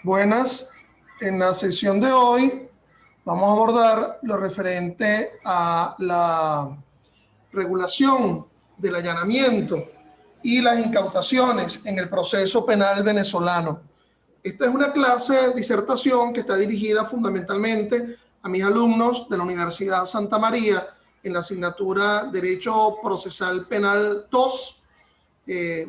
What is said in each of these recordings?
Buenas. En la sesión de hoy vamos a abordar lo referente a la regulación del allanamiento y las incautaciones en el proceso penal venezolano. Esta es una clase de disertación que está dirigida fundamentalmente a mis alumnos de la Universidad Santa María en la asignatura Derecho Procesal Penal 2,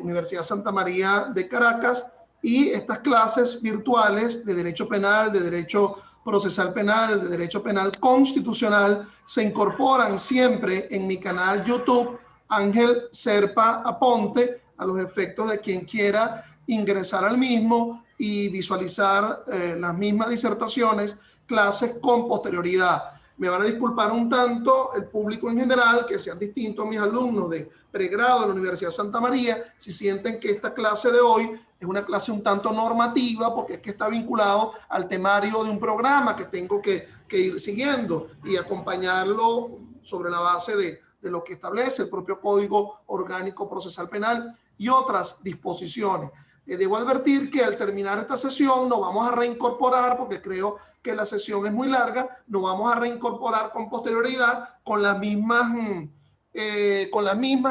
Universidad Santa María de Caracas, y estas clases virtuales de Derecho Penal, de Derecho Procesal Penal, de Derecho Penal Constitucional se incorporan siempre en mi canal YouTube Ángel Serpa Aponte, a los efectos de quien quiera ingresar al mismo y visualizar las mismas disertaciones, clases con posterioridad. Me van a disculpar un tanto el público en general, que sean distintos a mis alumnos de pregrado de la Universidad Santa María, si sienten que esta clase de hoy es una clase un tanto normativa, porque es que está vinculado al temario de un programa que tengo que ir siguiendo y acompañarlo sobre la base de lo que establece el propio Código Orgánico Procesal Penal y otras disposiciones. Debo advertir que al terminar esta sesión nos vamos a reincorporar, porque creo que la sesión es muy larga, nos vamos a reincorporar con posterioridad con las mismas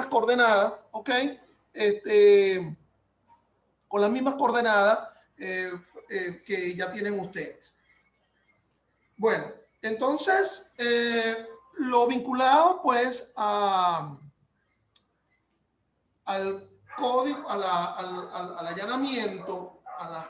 coordenadas, ¿ok? Con las mismas coordenadas que ya tienen ustedes. Bueno, entonces, lo vinculado pues al código, al allanamiento, a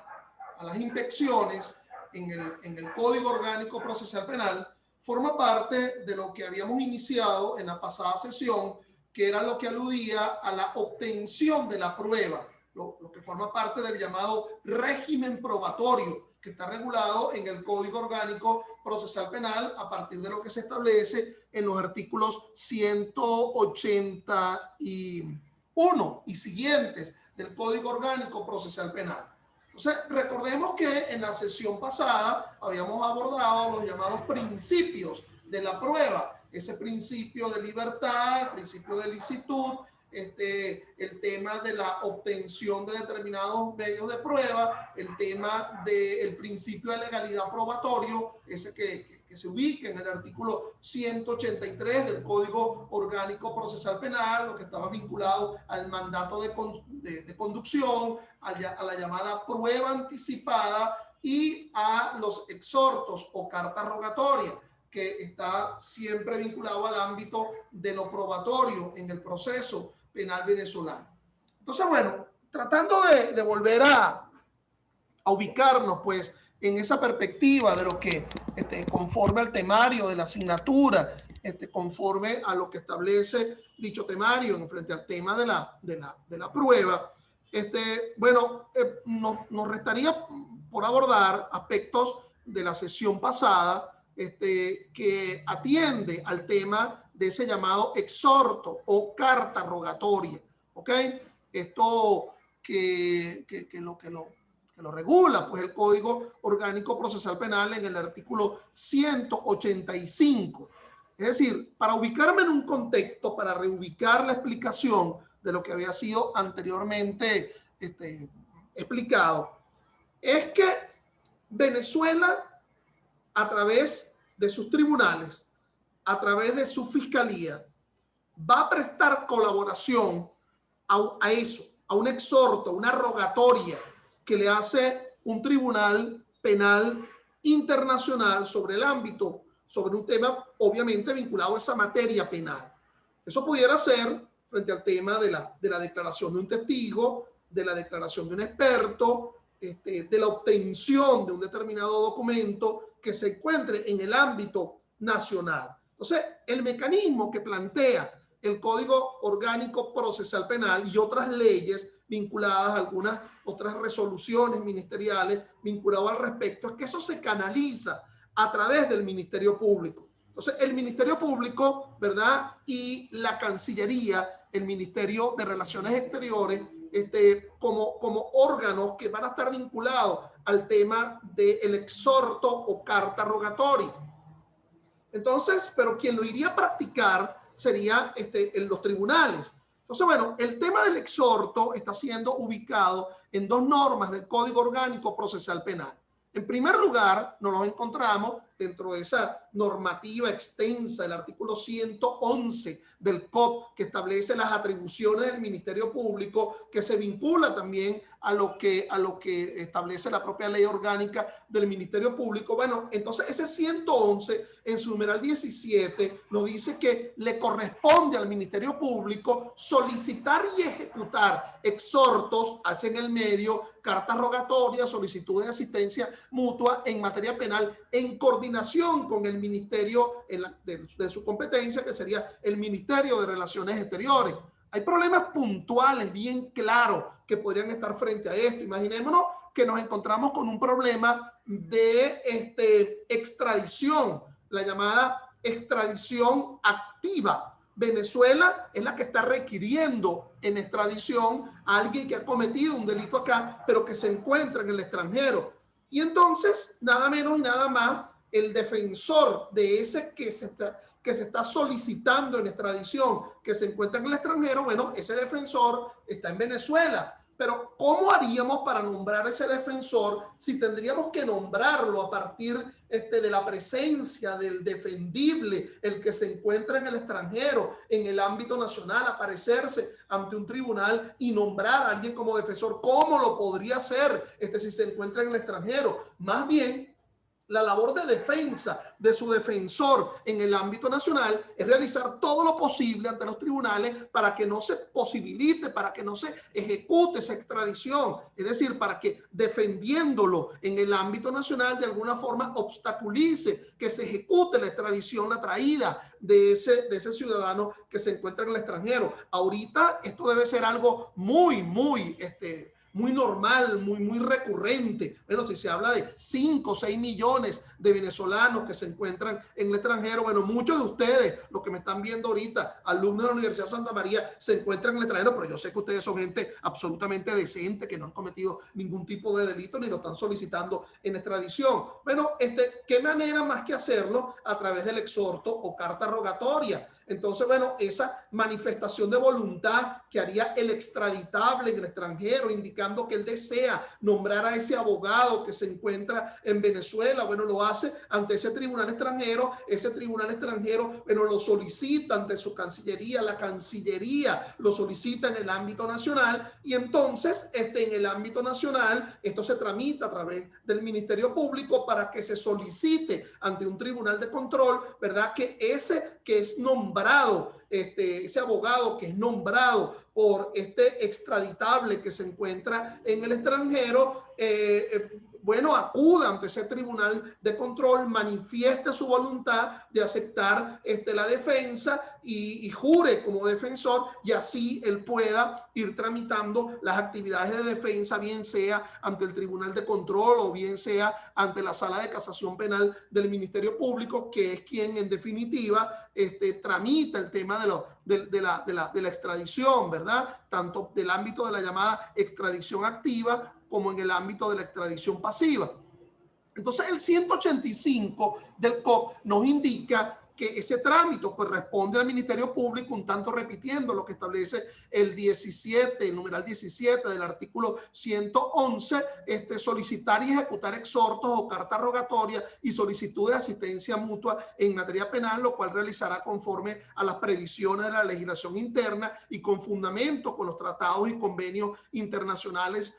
las inspecciones en el Código Orgánico Procesal Penal, forma parte de lo que habíamos iniciado en la pasada sesión, que era lo que aludía a la obtención de la prueba, lo que forma parte del llamado régimen probatorio, que está regulado en el Código Orgánico Procesal Penal a partir de lo que se establece en los artículos 181 y siguientes del Código Orgánico Procesal Penal. Entonces, recordemos que en la sesión pasada habíamos abordado los llamados principios de la prueba, ese principio de libertad, el principio de licitud, el tema de la obtención de determinados medios de prueba, el tema del principio de legalidad probatorio, ese que se ubica en el artículo 183 del Código Orgánico Procesal Penal, lo que estaba vinculado al mandato de conducción, a la llamada prueba anticipada y a los exhortos o cartas rogatorias, que está siempre vinculado al ámbito de lo probatorio en el proceso penal venezolano. Entonces, bueno, tratando de volver a ubicarnos pues en esa perspectiva de lo que conforme al temario de la asignatura, conforme a lo que establece dicho temario en frente al tema de la prueba, bueno, nos restaría por abordar aspectos de la sesión pasada que atiende al tema de ese llamado exhorto o carta rogatoria, ¿ok? Esto que lo regula pues el Código Orgánico Procesal Penal en el artículo 185. Es decir, para ubicarme en un contexto, para reubicar la explicación de lo que había sido anteriormente explicado, es que Venezuela, a través de sus tribunales, a través de su fiscalía, va a prestar colaboración a eso, a un exhorto, una rogatoria que le hace un tribunal penal internacional sobre el ámbito, sobre un tema obviamente vinculado a esa materia penal. Eso pudiera ser frente al tema de la declaración de un testigo, de la declaración de un experto, de la obtención de un determinado documento que se encuentre en el ámbito nacional. Entonces, el mecanismo que plantea el Código Orgánico Procesal Penal y otras leyes vinculadas a algunas otras resoluciones ministeriales vinculadas al respecto, es que eso se canaliza a través del Ministerio Público. Entonces, el Ministerio Público, ¿verdad? Y la Cancillería, el Ministerio de Relaciones Exteriores, como órganos que van a estar vinculados al tema del exhorto o carta rogatoria. Entonces, pero quien lo iría a practicar sería los tribunales. Entonces, bueno, el tema del exhorto está siendo ubicado en dos normas del Código Orgánico Procesal Penal. En primer lugar, nos los encontramos dentro de esa normativa extensa, el artículo 111 del COP, que establece las atribuciones del Ministerio Público, que se vincula también a lo que establece la propia ley orgánica del Ministerio Público. Bueno, entonces ese 111 en su numeral 17 nos dice que le corresponde al Ministerio Público solicitar y ejecutar exhortos, H en el medio, cartas rogatorias, solicitudes de asistencia mutua en materia penal en coordinación con el ministerio de su competencia, que sería el Ministerio de Relaciones Exteriores. Hay problemas puntuales bien claros que podrían estar frente a esto. Imaginémonos que nos encontramos con un problema de extradición, la llamada extradición activa. Venezuela es la que está requiriendo en extradición a alguien que ha cometido un delito acá, pero que se encuentra en el extranjero. Y entonces, nada menos y nada más, el defensor de ese que se está solicitando en extradición, que se encuentra en el extranjero, bueno, ese defensor está en Venezuela. Pero ¿cómo haríamos para nombrar a ese defensor si tendríamos que nombrarlo a partir de la presencia del defendible, el que se encuentra en el extranjero, en el ámbito nacional, aparecerse ante un tribunal y nombrar a alguien como defensor? ¿Cómo lo podría hacer si se encuentra en el extranjero? Más bien, la labor de defensa de su defensor en el ámbito nacional es realizar todo lo posible ante los tribunales para que no se posibilite, para que no se ejecute esa extradición. Es decir, para que defendiéndolo en el ámbito nacional de alguna forma obstaculice que se ejecute la extradición, la traída de ese ciudadano que se encuentra en el extranjero. Ahorita esto debe ser algo muy normal, muy recurrente. Bueno, si se habla de 5 o 6 millones de venezolanos que se encuentran en el extranjero, bueno, muchos de ustedes, los que me están viendo ahorita, alumnos de la Universidad de Santa María, se encuentran en el extranjero, pero yo sé que ustedes son gente absolutamente decente, que no han cometido ningún tipo de delito ni lo están solicitando en extradición. Bueno, ¿qué manera más que hacerlo a través del exhorto o carta rogatoria? Entonces, bueno, esa manifestación de voluntad que haría el extraditable en el extranjero, indicando que él desea nombrar a ese abogado que se encuentra en Venezuela, bueno, lo hace ante ese tribunal extranjero bueno, lo solicita ante su cancillería, la cancillería lo solicita en el ámbito nacional, y entonces en el ámbito nacional esto se tramita a través del Ministerio Público para que se solicite ante un tribunal de control, ¿verdad?, que ese que es nombrado, ese abogado que es nombrado por extraditable que se encuentra en el extranjero, bueno, acuda ante ese tribunal de control, manifieste su voluntad de aceptar la defensa y jure como defensor, y así él pueda ir tramitando las actividades de defensa, bien sea ante el tribunal de control o bien sea ante la sala de casación penal del Ministerio Público, que es quien en definitiva tramita el tema de la extradición, ¿verdad? Tanto del ámbito de la llamada extradición activa como en el ámbito de la extradición pasiva. Entonces, el 185 del COP nos indica que ese trámite corresponde al Ministerio Público, un tanto repitiendo lo que establece el numeral 17 del artículo 111, solicitar y ejecutar exhortos o cartas rogatorias y solicitud de asistencia mutua en materia penal, lo cual realizará conforme a las previsiones de la legislación interna y con fundamento con los tratados y convenios internacionales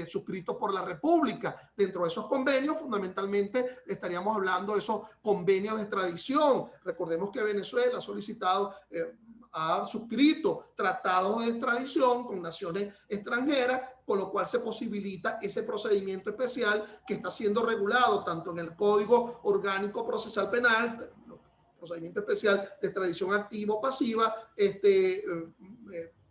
suscritos por la República. Dentro de esos convenios, fundamentalmente, estaríamos hablando de esos convenios de extradición. Recordemos que Venezuela ha solicitado, ha suscrito tratados de extradición con naciones extranjeras, con lo cual se posibilita ese procedimiento especial que está siendo regulado tanto en el Código Orgánico Procesal Penal, procedimiento especial de extradición activa o pasiva,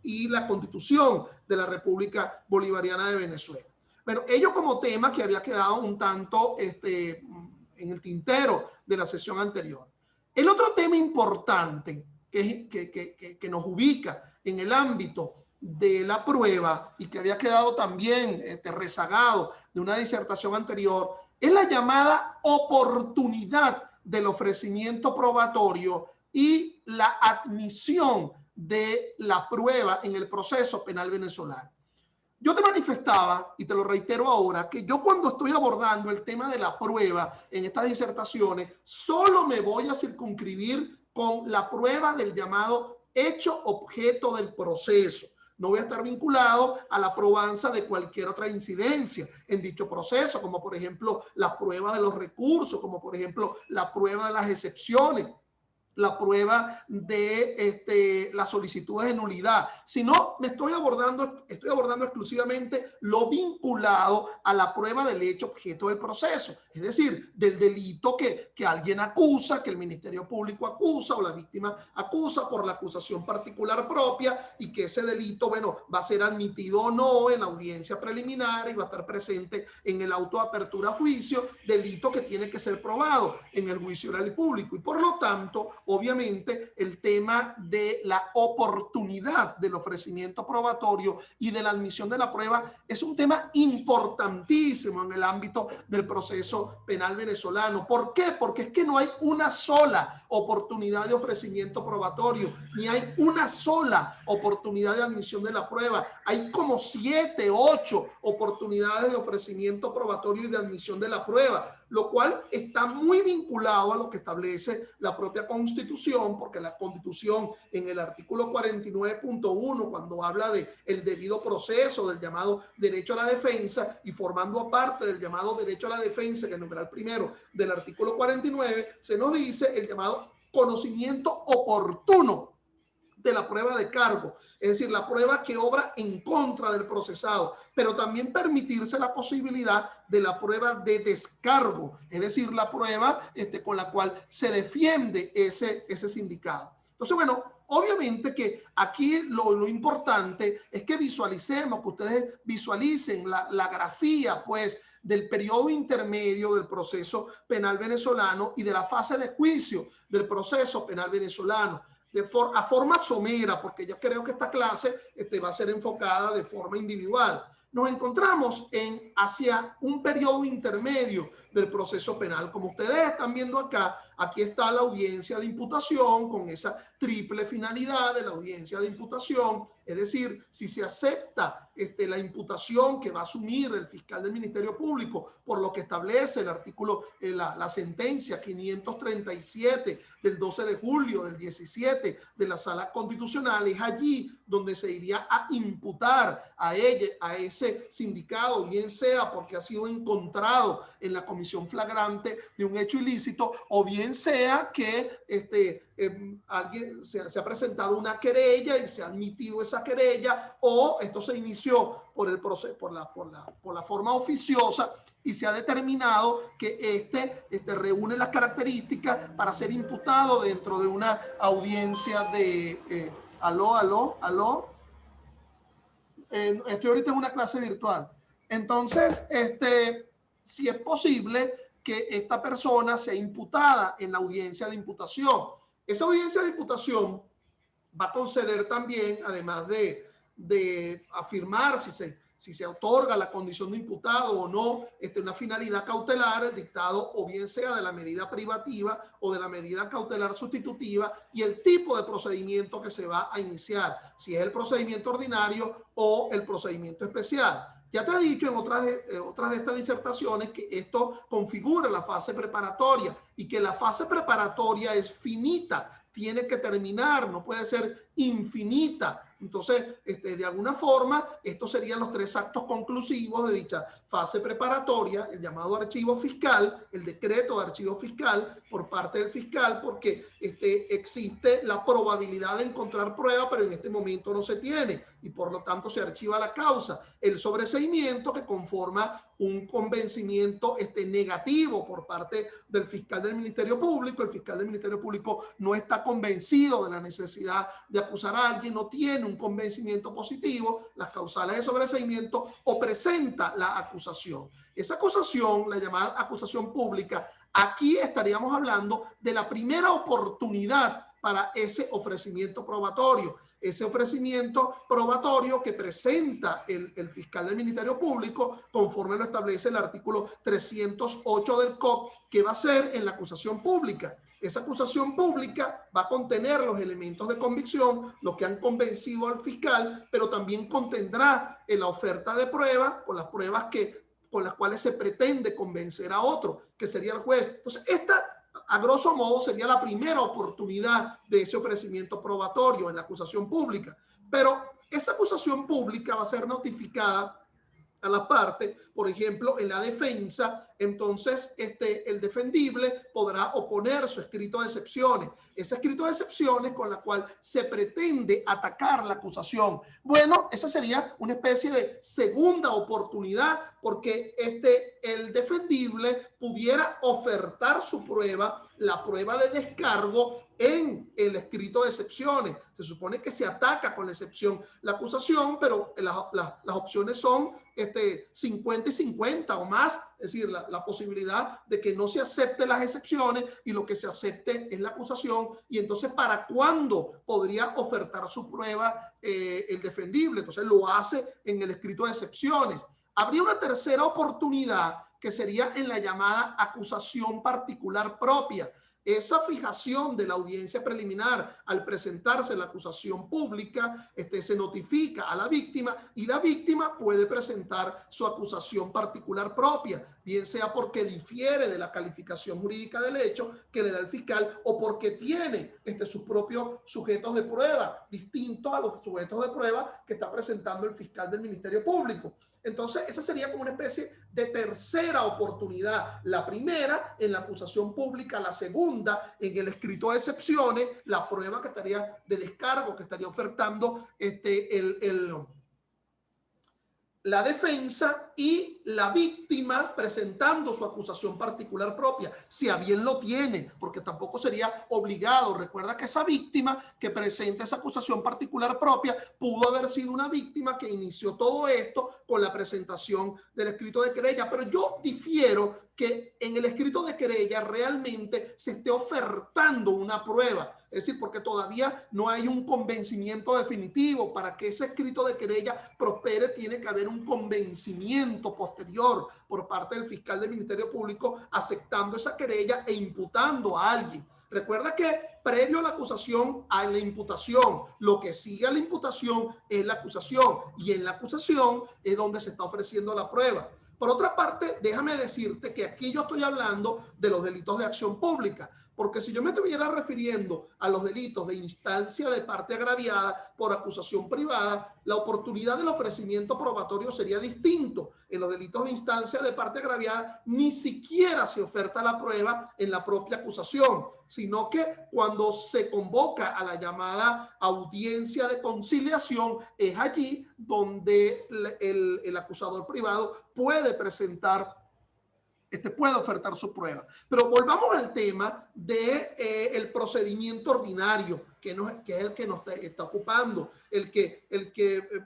y la Constitución de la República Bolivariana de Venezuela. Bueno, ello como tema que había quedado un tanto en el tintero de la sesión anterior. El otro tema importante que nos ubica en el ámbito de la prueba y que había quedado también rezagado de una disertación anterior es la llamada oportunidad del ofrecimiento probatorio y la admisión de la prueba en el proceso penal venezolano. Yo te manifestaba, y te lo reitero ahora, que yo cuando estoy abordando el tema de la prueba en estas disertaciones, solo me voy a circunscribir con la prueba del llamado hecho objeto del proceso. No voy a estar vinculado a la probanza de cualquier otra incidencia en dicho proceso, como por ejemplo la prueba de los recursos, como por ejemplo la prueba de las excepciones, la prueba de las solicitudes de nulidad, sino me estoy abordando exclusivamente lo vinculado a la prueba del hecho objeto del proceso, es decir, del delito que alguien acusa, que el Ministerio Público acusa o la víctima acusa por la acusación particular propia, y que ese delito, bueno, va a ser admitido o no en la audiencia preliminar y va a estar presente en el auto de apertura a juicio, delito que tiene que ser probado en el juicio oral y público. Y por lo tanto, obviamente, el tema de la oportunidad del ofrecimiento probatorio y de la admisión de la prueba es un tema importantísimo en el ámbito del proceso penal venezolano. ¿Por qué? Porque es que no hay una sola oportunidad de ofrecimiento probatorio, ni hay una sola oportunidad de admisión de la prueba. Hay como 7, 8 oportunidades de ofrecimiento probatorio y de admisión de la prueba, lo cual está muy vinculado a lo que establece la propia Constitución, porque la Constitución en el artículo 49.1, cuando habla de el debido proceso, del llamado derecho a la defensa, y formando parte del llamado derecho a la defensa, que es el numeral primero del artículo 49, se nos dice el llamado conocimiento oportuno de la prueba de cargo, es decir, la prueba que obra en contra del procesado, pero también permitirse la posibilidad de la prueba de descargo, es decir, la prueba con la cual se defiende ese sindicado. Entonces, bueno, obviamente que aquí lo importante es que visualicemos, que ustedes visualicen la grafía, pues, del periodo intermedio del proceso penal venezolano y de la fase de juicio del proceso penal venezolano. A forma somera, porque yo creo que esta clase va a ser enfocada de forma individual. Nos encontramos hacia un periodo intermedio del proceso penal. Como ustedes están viendo acá, aquí está la audiencia de imputación con esa triple finalidad de la audiencia de imputación, es decir, si se acepta la imputación que va a asumir el fiscal del Ministerio Público por lo que establece el artículo, la sentencia 537 del 12 de julio del 17 de la Sala Constitucional, es allí donde se iría a imputar a ese sindicado, bien sea porque ha sido encontrado en la comisión flagrante de un hecho ilícito, o bien sea que alguien se ha presentado una querella y se ha admitido esa querella, o esto se inició por el proceso, por la forma oficiosa, y se ha determinado que reúne las características para ser imputado dentro de una audiencia de aló. Estoy ahorita en una clase virtual. Entonces, si es posible que esta persona sea imputada en la audiencia de imputación. Esa audiencia de imputación va a conceder también, además de afirmar si se otorga la condición de imputado o no, una finalidad cautelar, el dictado o bien sea de la medida privativa o de la medida cautelar sustitutiva, y el tipo de procedimiento que se va a iniciar, si es el procedimiento ordinario o el procedimiento especial. Ya te he dicho en otras de estas disertaciones que esto configura la fase preparatoria y que la fase preparatoria es finita, tiene que terminar, no puede ser infinita. Entonces, de alguna forma, estos serían los 3 actos conclusivos de dicha fase preparatoria, el llamado archivo fiscal, el decreto de archivo fiscal por parte del fiscal, porque existe la probabilidad de encontrar prueba, pero en este momento no se tiene, y por lo tanto se archiva la causa. El sobreseimiento, que conforma un convencimiento negativo por parte del fiscal del Ministerio Público. El fiscal del Ministerio Público no está convencido de la necesidad de acusar a alguien, no tiene un convencimiento positivo, las causales de sobreseimiento, o presenta la acusación. Esa acusación, la llamada acusación pública, aquí estaríamos hablando de la primera oportunidad para ese ofrecimiento probatorio. ese ofrecimiento probatorio que presenta el fiscal del Ministerio Público, conforme lo establece el artículo 308 del COP, que va a ser en la acusación pública. Esa acusación pública va a contener los elementos de convicción, los que han convencido al fiscal, pero también contendrá en la oferta de prueba, con las pruebas con las cuales se pretende convencer a otro, que sería el juez. Entonces, esta, a grosso modo, sería la primera oportunidad de ese ofrecimiento probatorio en la acusación pública. Pero esa acusación pública va a ser notificada a la parte, por ejemplo, en la defensa. Entonces el defendible podrá oponer su escrito de excepciones. Ese escrito de excepciones con la cual se pretende atacar la acusación. Bueno, esa sería una especie de segunda oportunidad, porque el defendible pudiera ofertar su prueba, la prueba de descargo, en el escrito de excepciones. Se supone que se ataca con la excepción la acusación, pero las opciones son 50 y 50 o más, es decir, la posibilidad de que no se acepten las excepciones y lo que se acepte es la acusación. Y entonces, ¿para cuándo podría ofertar su prueba el defendible? Entonces lo hace en el escrito de excepciones. Habría una tercera oportunidad que sería en la llamada acusación particular propia. Esa fijación de la audiencia preliminar al presentarse la acusación pública, se notifica a la víctima y la víctima puede presentar su acusación particular propia, bien sea porque difiere de la calificación jurídica del hecho que le da el fiscal o porque tiene sus propios sujetos de prueba distintos a los sujetos de prueba que está presentando el fiscal del Ministerio Público. Entonces, esa sería como una especie de tercera oportunidad. La primera en la acusación pública, la segunda en el escrito de excepciones, la prueba que estaría de descargo, que estaría ofertando la defensa, y la víctima presentando su acusación particular propia, si a bien lo tiene, porque tampoco sería obligado. Recuerda que esa víctima que presenta esa acusación particular propia pudo haber sido una víctima que inició todo esto con la presentación del escrito de querella, pero yo difiero que en el escrito de querella realmente se esté ofertando una prueba. Es decir, porque todavía no hay un convencimiento definitivo. Para que ese escrito de querella prospere, tiene que haber un convencimiento posterior por parte del fiscal del Ministerio Público aceptando esa querella e imputando a alguien. Recuerda que previo a la acusación hay la imputación. Lo que sigue a la imputación es la acusación, y en la acusación es donde se está ofreciendo la prueba. Por otra parte, déjame decirte que aquí yo estoy hablando de los delitos de acción pública, porque si yo me estuviera refiriendo a los delitos de instancia de parte agraviada por acusación privada, la oportunidad del ofrecimiento probatorio sería distinto. En los delitos de instancia de parte agraviada ni siquiera se oferta la prueba en la propia acusación, sino que cuando se convoca a la llamada audiencia de conciliación, es allí donde el acusador privado puede presentar, puede ofertar su prueba. Pero volvamos al tema del procedimiento ordinario, que es el que nos está ocupando, el que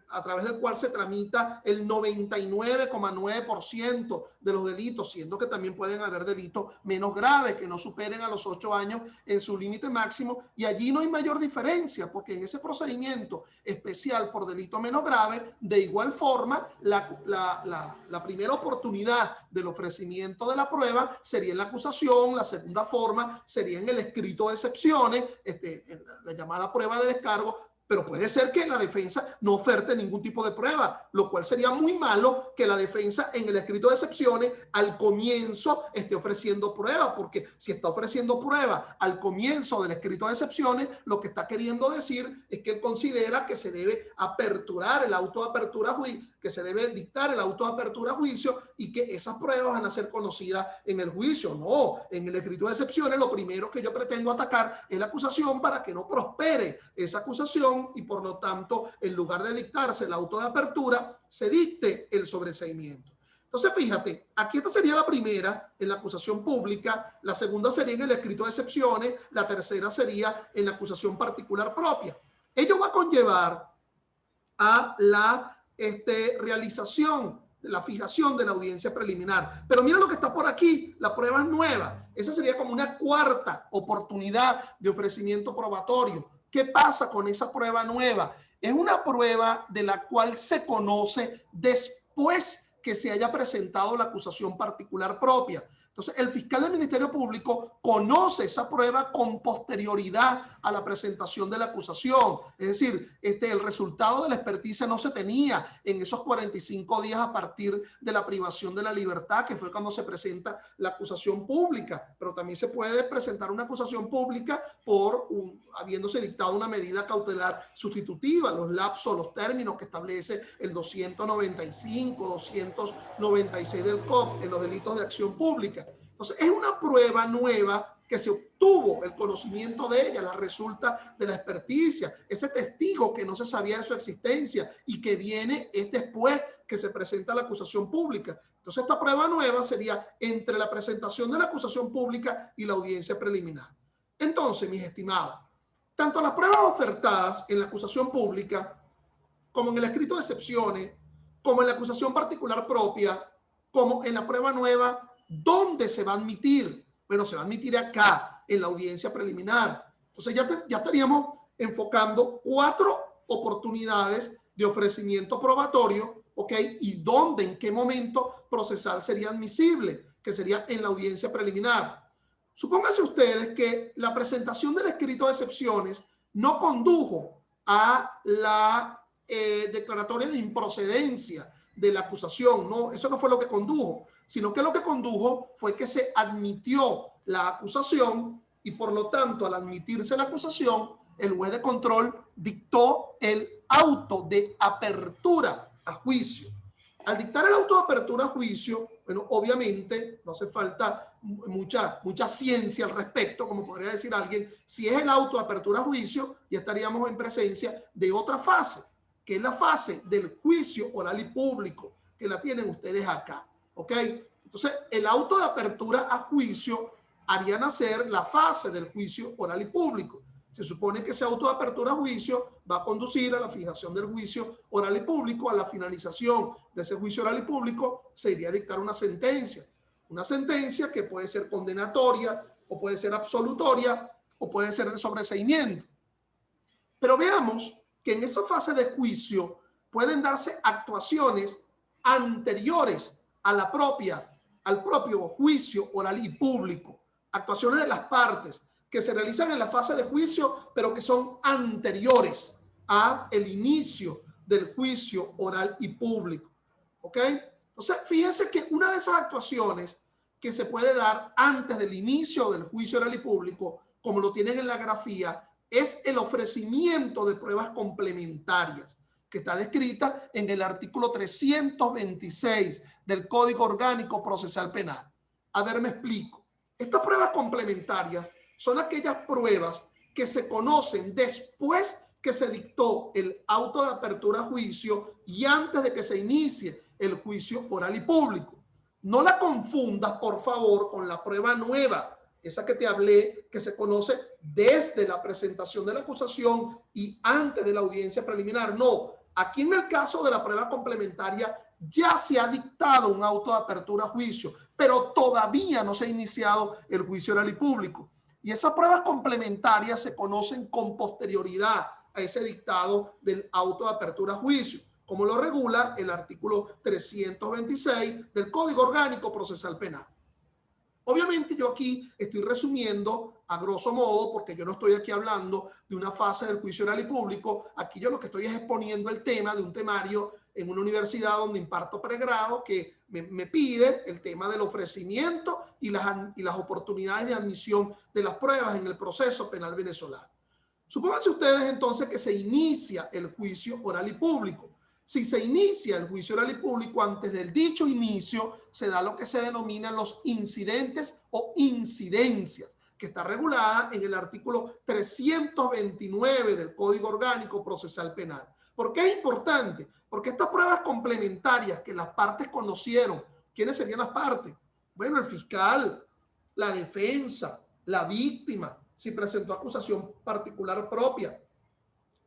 a través del cual se tramita el 99,9% de los delitos, siendo que también pueden haber delitos menos graves que no superen a los 8 años en su límite máximo, y allí no hay mayor diferencia, porque en ese procedimiento especial por delito menos grave, de igual forma, la primera oportunidad del ofrecimiento de la prueba sería en la acusación, la segunda forma sería en el escrito de excepciones, la llamada prueba de descargo. Pero puede ser que la defensa no oferte ningún tipo de prueba, lo cual sería muy malo que la defensa en el escrito de excepciones al comienzo esté ofreciendo prueba, porque si está ofreciendo prueba al comienzo del escrito de excepciones, lo que está queriendo decir es que él considera que se debe aperturar el auto de apertura, que se debe dictar el auto de apertura a juicio, y que esas pruebas van a ser conocidas en el juicio. No, en el escrito de excepciones lo primero que yo pretendo atacar es la acusación para que no prospere esa acusación, y por lo tanto, en lugar de dictarse el auto de apertura, se dicte el sobreseimiento. Entonces, fíjate, aquí esta sería la primera en la acusación pública, la segunda sería en el escrito de excepciones, la tercera sería en la acusación particular propia. Ello va a conllevar a la realización de la fijación de la audiencia preliminar. Pero mira lo que está por aquí, la prueba es nueva. Esa sería como una cuarta oportunidad de ofrecimiento probatorio. ¿Qué pasa con esa prueba nueva? Es una prueba de la cual se conoce después que se haya presentado la acusación particular propia. Entonces, el fiscal del Ministerio Público conoce esa prueba con posterioridad a la presentación de la acusación. Es decir, el resultado de la experticia no se tenía en esos 45 días a partir de la privación de la libertad, que fue cuando se presenta la acusación pública. Pero también se puede presentar una acusación pública por habiéndose dictado una medida cautelar sustitutiva, los lapsos, los términos que establece el 295, 296 del COP en los delitos de acción pública. Entonces, es una prueba nueva que se obtuvo el conocimiento de ella, la resulta de la experticia, ese testigo que no se sabía de su existencia y que viene después que se presenta la acusación pública. Entonces, esta prueba nueva sería entre la presentación de la acusación pública y la audiencia preliminar. Entonces, mis estimados, tanto las pruebas ofertadas en la acusación pública como en el escrito de excepciones, como en la acusación particular propia, como en la prueba nueva, ¿dónde se va a admitir? Bueno, se va a admitir acá, en la audiencia preliminar. Entonces ya estaríamos enfocando 4 oportunidades de ofrecimiento probatorio, ¿ok? Y dónde, en qué momento procesal sería admisible, que sería en la audiencia preliminar. Supónganse ustedes que la presentación del escrito de excepciones no condujo a la declaratoria de improcedencia de la acusación. No, eso no fue lo que condujo, sino que lo que condujo fue que se admitió la acusación y por lo tanto al admitirse la acusación el juez de control dictó el auto de apertura a juicio. Al dictar el auto de apertura a juicio, bueno, obviamente no hace falta mucha ciencia al respecto, como podría decir alguien. Si es el auto de apertura a juicio, ya estaríamos en presencia de otra fase, que es la fase del juicio oral y público, que la tienen ustedes acá, ¿ok? Entonces, el auto de apertura a juicio haría nacer la fase del juicio oral y público. Se supone que ese auto de apertura a juicio va a conducir a la fijación del juicio oral y público. A la finalización de ese juicio oral y público se iría a dictar una sentencia que puede ser condenatoria o puede ser absolutoria o puede ser de sobreseimiento. Pero veamos que en esa fase de juicio pueden darse actuaciones anteriores a al propio juicio oral y público, actuaciones de las partes que se realizan en la fase de juicio, pero que son anteriores a el inicio del juicio oral y público. ¿Ok? Entonces, fíjense que una de esas actuaciones que se puede dar antes del inicio del juicio oral y público, como lo tienen en la grafía, es el ofrecimiento de pruebas complementarias, que está descrita en el artículo 326 del Código Orgánico Procesal Penal. A ver, me explico. Estas pruebas complementarias son aquellas pruebas que se conocen después que se dictó el auto de apertura a juicio y antes de que se inicie el juicio oral y público. No la confundas, por favor, con la prueba nueva, esa que te hablé, que se conoce desde la presentación de la acusación y antes de la audiencia preliminar. No, aquí en el caso de la prueba complementaria ya se ha dictado un auto de apertura a juicio, pero todavía no se ha iniciado el juicio oral y público. Y esas pruebas complementarias se conocen con posterioridad a ese dictado del auto de apertura a juicio, como lo regula el artículo 326 del Código Orgánico Procesal Penal. Obviamente yo aquí estoy resumiendo a grosso modo, porque yo no estoy aquí hablando de una fase del juicio oral y público. Aquí yo lo que estoy es exponiendo el tema de un temario en una universidad donde imparto pregrado que me pide el tema del ofrecimiento y las oportunidades de admisión de las pruebas en el proceso penal venezolano. Supónganse ustedes entonces que se inicia el juicio oral y público. Si se inicia el juicio oral y público, antes del dicho inicio se da lo que se denominan los incidentes o incidencias, que está regulada en el artículo 329 del Código Orgánico Procesal Penal. ¿Por qué es importante? Porque estas pruebas complementarias que las partes conocieron, ¿quiénes serían las partes? Bueno, el fiscal, la defensa, la víctima, si presentó acusación particular propia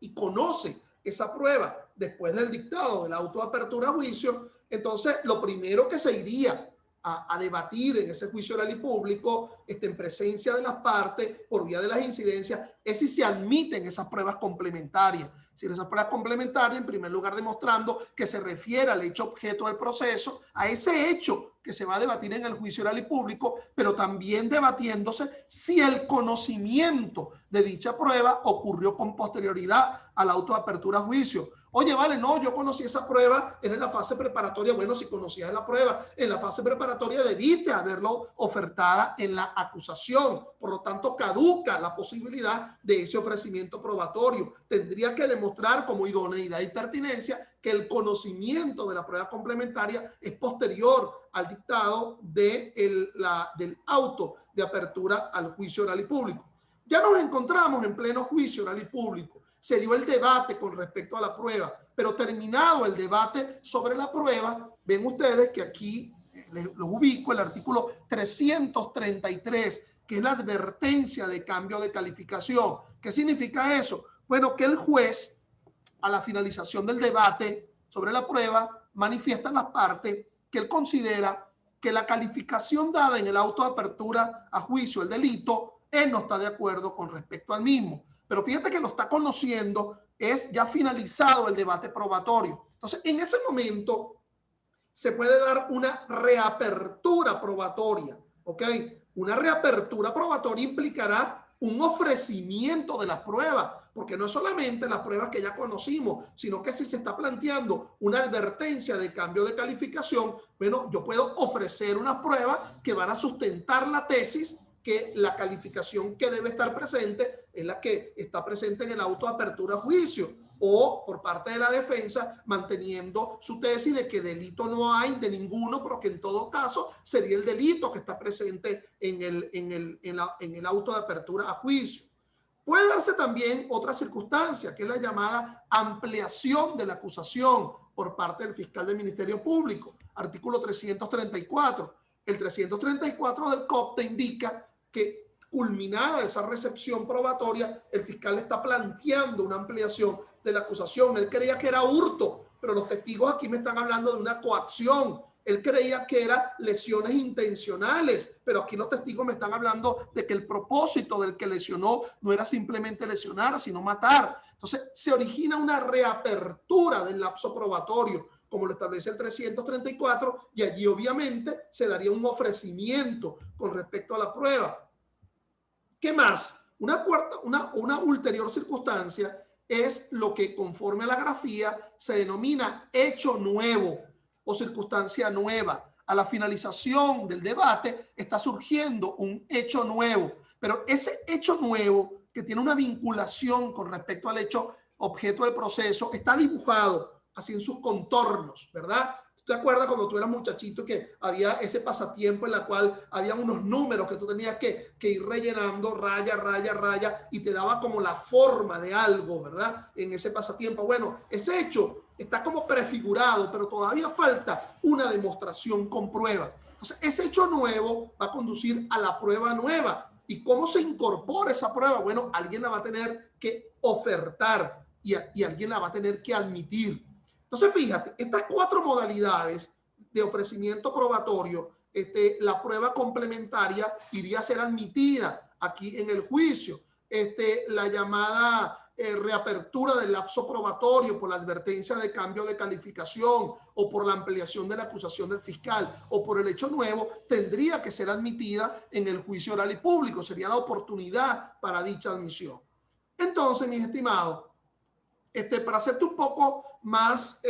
y conoce esa prueba después del dictado del auto de apertura a juicio, entonces lo primero que se iría a debatir en ese juicio oral y público, en presencia de las partes, por vía de las incidencias, es si se admiten esas pruebas complementarias. Si esas pruebas complementarias, en primer lugar, demostrando que se refiere al hecho objeto del proceso, a ese hecho que se va a debatir en el juicio oral y público, pero también debatiéndose si el conocimiento de dicha prueba ocurrió con posterioridad al auto de apertura a juicio. Oye, vale, no, yo conocí esa prueba en la fase preparatoria. Bueno, si conocías la prueba en la fase preparatoria, debiste haberlo ofertada en la acusación. Por lo tanto, caduca la posibilidad de ese ofrecimiento probatorio. Tendría que demostrar como idoneidad y pertinencia que el conocimiento de la prueba complementaria es posterior al dictado del auto de apertura al juicio oral y público. Ya nos encontramos en pleno juicio oral y público. Se dio el debate con respecto a la prueba, pero terminado el debate sobre la prueba, ven ustedes que aquí los ubico el artículo 333, que es la advertencia de cambio de calificación. ¿Qué significa eso? Bueno, que el juez, a la finalización del debate sobre la prueba, manifiesta a las partes que él considera que la calificación dada en el auto de apertura a juicio, el delito, él no está de acuerdo con respecto al mismo. Pero fíjate que lo está conociendo, es ya finalizado el debate probatorio. Entonces, en ese momento se puede dar una reapertura probatoria, ¿ok? Una reapertura probatoria implicará un ofrecimiento de las pruebas, porque no es solamente las pruebas que ya conocimos, sino que si se está planteando una advertencia de cambio de calificación, bueno, yo puedo ofrecer unas pruebas que van a sustentar la tesis que la calificación que debe estar presente es la que está presente en el auto de apertura a juicio, o por parte de la defensa manteniendo su tesis de que delito no hay de ninguno, pero que en todo caso sería el delito que está presente en el auto de apertura a juicio. Puede darse también otra circunstancia, que es la llamada ampliación de la acusación por parte del fiscal del Ministerio Público, artículo 334. El 334 del COP te indica que culminada esa recepción probatoria, el fiscal está planteando una ampliación de la acusación. Él creía que era hurto, pero los testigos aquí me están hablando de una coacción. Él creía que eran lesiones intencionales, pero aquí los testigos me están hablando de que el propósito del que lesionó no era simplemente lesionar, sino matar. Entonces se origina una reapertura del lapso probatorio, como lo establece el 334, y allí obviamente se daría un ofrecimiento con respecto a la prueba. ¿Qué más? Una ulterior circunstancia es lo que, conforme a la grafía, se denomina hecho nuevo o circunstancia nueva. A la finalización del debate está surgiendo un hecho nuevo, pero ese hecho nuevo, que tiene una vinculación con respecto al hecho objeto del proceso, está dibujado así en sus contornos, ¿verdad? ¿Te acuerdas cuando tú eras muchachito que había ese pasatiempo en la cual había unos números que tú tenías que ir rellenando, raya, raya, raya, y te daba como la forma de algo, ¿verdad? En ese pasatiempo. Bueno, ese hecho está como prefigurado, pero todavía falta una demostración con prueba. Entonces, ese hecho nuevo va a conducir a la prueba nueva. ¿Y cómo se incorpora esa prueba? Bueno, alguien la va a tener que ofertar y alguien la va a tener que admitir. Entonces, fíjate, estas cuatro modalidades de ofrecimiento probatorio, la prueba complementaria iría a ser admitida aquí en el juicio. La llamada reapertura del lapso probatorio por la advertencia de cambio de calificación o por la ampliación de la acusación del fiscal o por el hecho nuevo, tendría que ser admitida en el juicio oral y público. Sería la oportunidad para dicha admisión. Entonces, mis estimados, para hacerte un poco más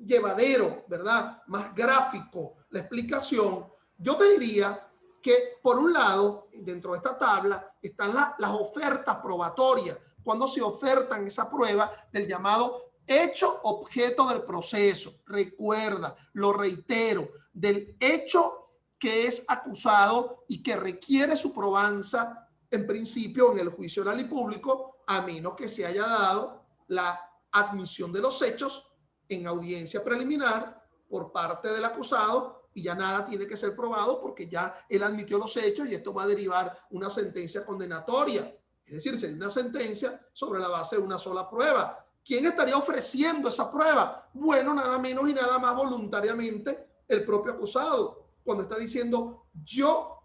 llevadero, ¿verdad? Más gráfico la explicación, yo te diría que, por un lado, dentro de esta tabla están las ofertas probatorias, cuando se ofertan esa prueba del llamado hecho objeto del proceso. Recuerda, lo reitero, del hecho que es acusado y que requiere su probanza, en principio, en el juicio oral y público, a menos que se haya dado la admisión de los hechos en audiencia preliminar por parte del acusado y ya nada tiene que ser probado porque ya él admitió los hechos y esto va a derivar una sentencia condenatoria. Es decir, sería una sentencia sobre la base de una sola prueba. ¿Quién estaría ofreciendo esa prueba? Bueno, nada menos y nada más voluntariamente el propio acusado. cuando está diciendo yo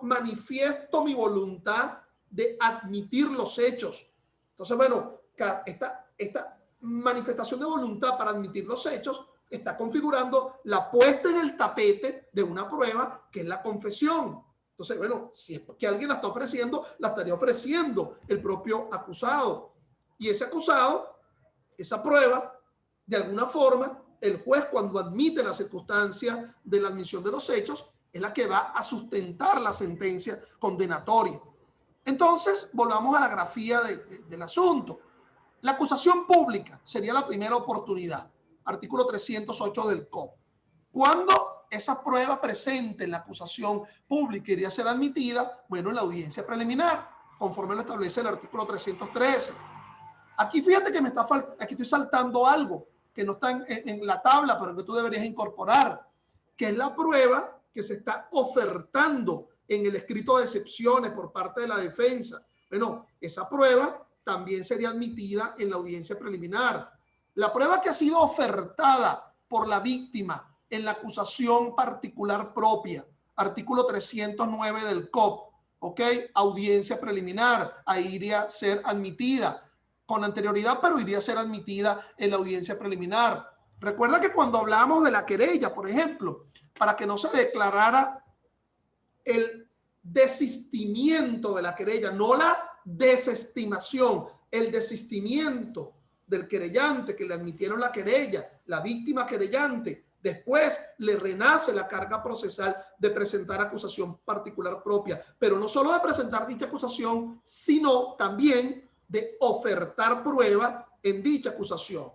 manifiesto mi voluntad de admitir los hechos. Entonces, bueno, esta manifestación de voluntad para admitir los hechos está configurando la puesta en el tapete de una prueba que es la confesión. Entonces, bueno, si es que alguien la está ofreciendo, la estaría ofreciendo el propio acusado. Y ese acusado, esa prueba, de alguna forma, el juez cuando admite las circunstancias de la admisión de los hechos, es la que va a sustentar la sentencia condenatoria. Entonces, volvamos a la grafía del asunto. La acusación pública sería la primera oportunidad. Artículo 308 del COP. Cuando esa prueba presente en la acusación pública iría a ser admitida, bueno, en la audiencia preliminar, conforme lo establece el artículo 313. Aquí fíjate que aquí estoy saltando algo que no está en la tabla, pero que tú deberías incorporar, que es la prueba que se está ofertando en el escrito de excepciones por parte de la defensa. Bueno, esa prueba también sería admitida en la audiencia preliminar. La prueba que ha sido ofertada por la víctima en la acusación particular propia, artículo 309 del COP, ¿ok? Audiencia preliminar, ahí iría a ser admitida con anterioridad, pero iría a ser admitida en la audiencia preliminar. Recuerda que cuando hablamos de la querella, por ejemplo, para que no se declarara el desistimiento de la querella, no la desestimación, el desistimiento del querellante que le admitieron la querella, la víctima querellante, después le renace la carga procesal de presentar acusación particular propia, pero no solo de presentar dicha acusación, sino también de ofertar prueba en dicha acusación.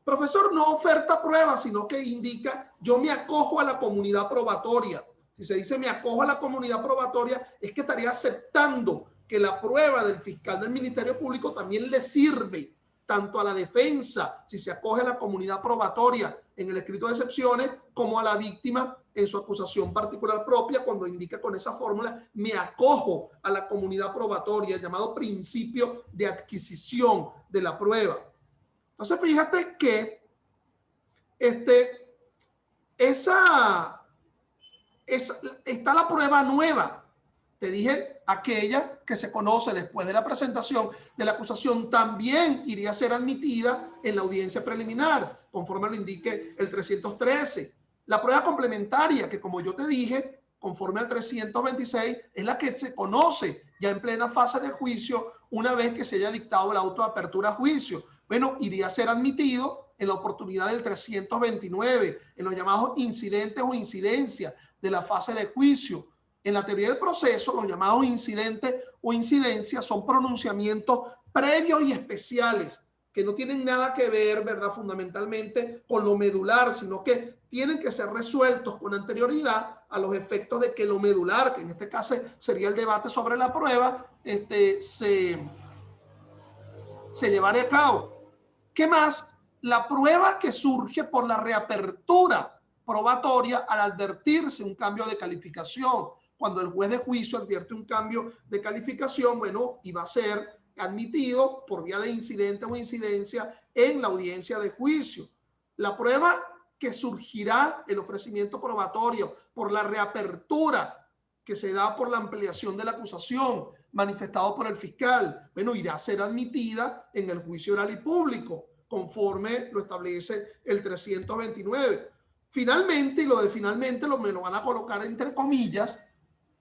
Profesor, no oferta prueba, sino que indica yo me acojo a la comunidad probatoria. Si se dice me acojo a la comunidad probatoria, es que estaría aceptando que la prueba del fiscal del Ministerio Público también le sirve tanto a la defensa, si se acoge a la comunidad probatoria en el escrito de excepciones, como a la víctima en su acusación particular propia, cuando indica con esa fórmula, me acojo a la comunidad probatoria, el llamado principio de adquisición de la prueba. Entonces, fíjate que está la prueba nueva. Te dije, aquella que se conoce después de la presentación de la acusación también iría a ser admitida en la audiencia preliminar, conforme lo indique el 313. La prueba complementaria, que como yo te dije, conforme al 326, es la que se conoce ya en plena fase de juicio una vez que se haya dictado el auto de apertura a juicio. Bueno, iría a ser admitido en la oportunidad del 329, en los llamados incidentes o incidencias de la fase de juicio. En la teoría del proceso, los llamados incidentes o incidencias son pronunciamientos previos y especiales que no tienen nada que ver, ¿verdad?, fundamentalmente con lo medular, sino que tienen que ser resueltos con anterioridad a los efectos de que lo medular, que en este caso sería el debate sobre la prueba, se llevará a cabo. ¿Qué más? La prueba que surge por la reapertura probatoria al advertirse un cambio de calificación. Cuando el juez de juicio advierte un cambio de calificación, bueno, y va a ser admitido por vía de incidente o incidencia en la audiencia de juicio. La prueba que surgirá el ofrecimiento probatorio por la reapertura que se da por la ampliación de la acusación manifestado por el fiscal, bueno, irá a ser admitida en el juicio oral y público, conforme lo establece el 329. Finalmente, y lo de finalmente me lo van a colocar entre comillas,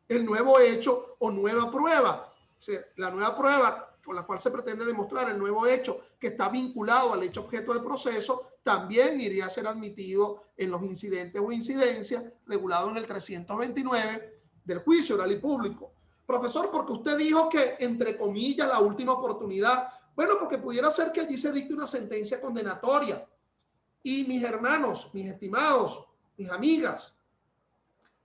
el nuevo hecho o nueva prueba. O sea, la nueva prueba con la cual se pretende demostrar el nuevo hecho que está vinculado al hecho objeto del proceso, también iría a ser admitido en los incidentes o incidencias regulado en el 329 del juicio oral y público. Profesor, porque usted dijo que, entre comillas, la última oportunidad. Bueno, porque pudiera ser que allí se dicte una sentencia condenatoria. Y mis hermanos, mis estimados, mis amigas,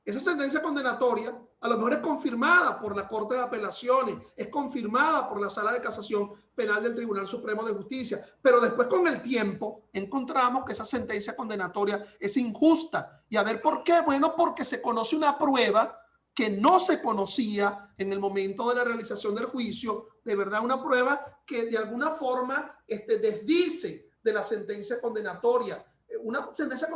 esa sentencia condenatoria a lo mejor es confirmada por la Corte de Apelaciones, es confirmada por la Sala de Casación Penal del Tribunal Supremo de Justicia, pero después con el tiempo encontramos que esa sentencia condenatoria es injusta. ¿Y a ver por qué? Bueno, porque se conoce una prueba que no se conocía en el momento de la realización del juicio, de verdad una prueba que de alguna forma desdice de la sentencia condenatoria, una sentencia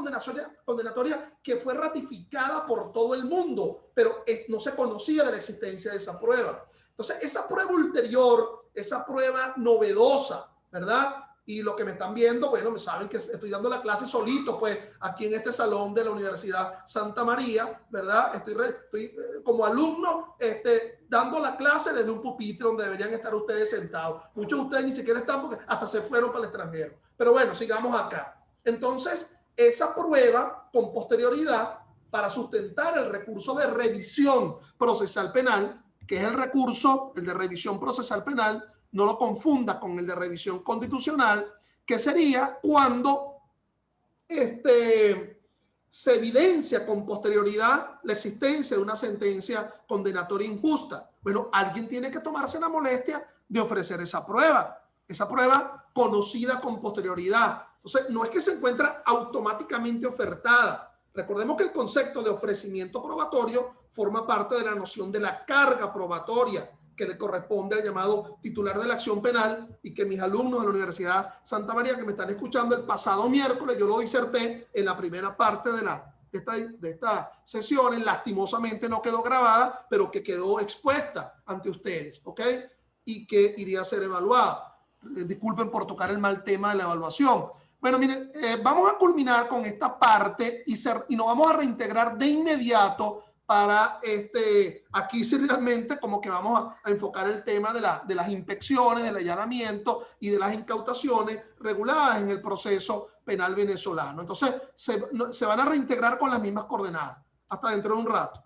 condenatoria que fue ratificada por todo el mundo, pero no se conocía de la existencia de esa prueba. Entonces, esa prueba ulterior, esa prueba novedosa, ¿verdad? Y lo que me están viendo, bueno, me saben que estoy dando la clase solito, pues, aquí en este salón de la Universidad Santa María, ¿verdad? Estoy como alumno, dando la clase desde un pupitre donde deberían estar ustedes sentados. Muchos de ustedes ni siquiera están porque hasta se fueron para el extranjero. Pero bueno, sigamos acá. Entonces, esa prueba con posterioridad para sustentar el recurso de revisión procesal penal, que es el recurso, el de revisión procesal penal, no lo confunda con el de revisión constitucional, que sería cuando se evidencia con posterioridad la existencia de una sentencia condenatoria injusta. Bueno, alguien tiene que tomarse la molestia de ofrecer esa prueba conocida con posterioridad. Entonces, no es que se encuentra automáticamente ofertada. Recordemos que el concepto de ofrecimiento probatorio forma parte de la noción de la carga probatoria que le corresponde al llamado titular de la acción penal, y que mis alumnos de la Universidad Santa María que me están escuchando, el pasado miércoles yo lo diserté en la primera parte de esta sesión. Lastimosamente no quedó grabada, pero que quedó expuesta ante ustedes, ¿ok? Y que iría a ser evaluada. Disculpen por tocar el mal tema de la evaluación. Bueno, miren, vamos a culminar con esta parte y nos vamos a reintegrar de inmediato para aquí sí realmente como que vamos a enfocar el tema de las inspecciones, del allanamiento y de las incautaciones reguladas en el proceso penal venezolano. Entonces, se van a reintegrar con las mismas coordenadas. Hasta dentro de un rato.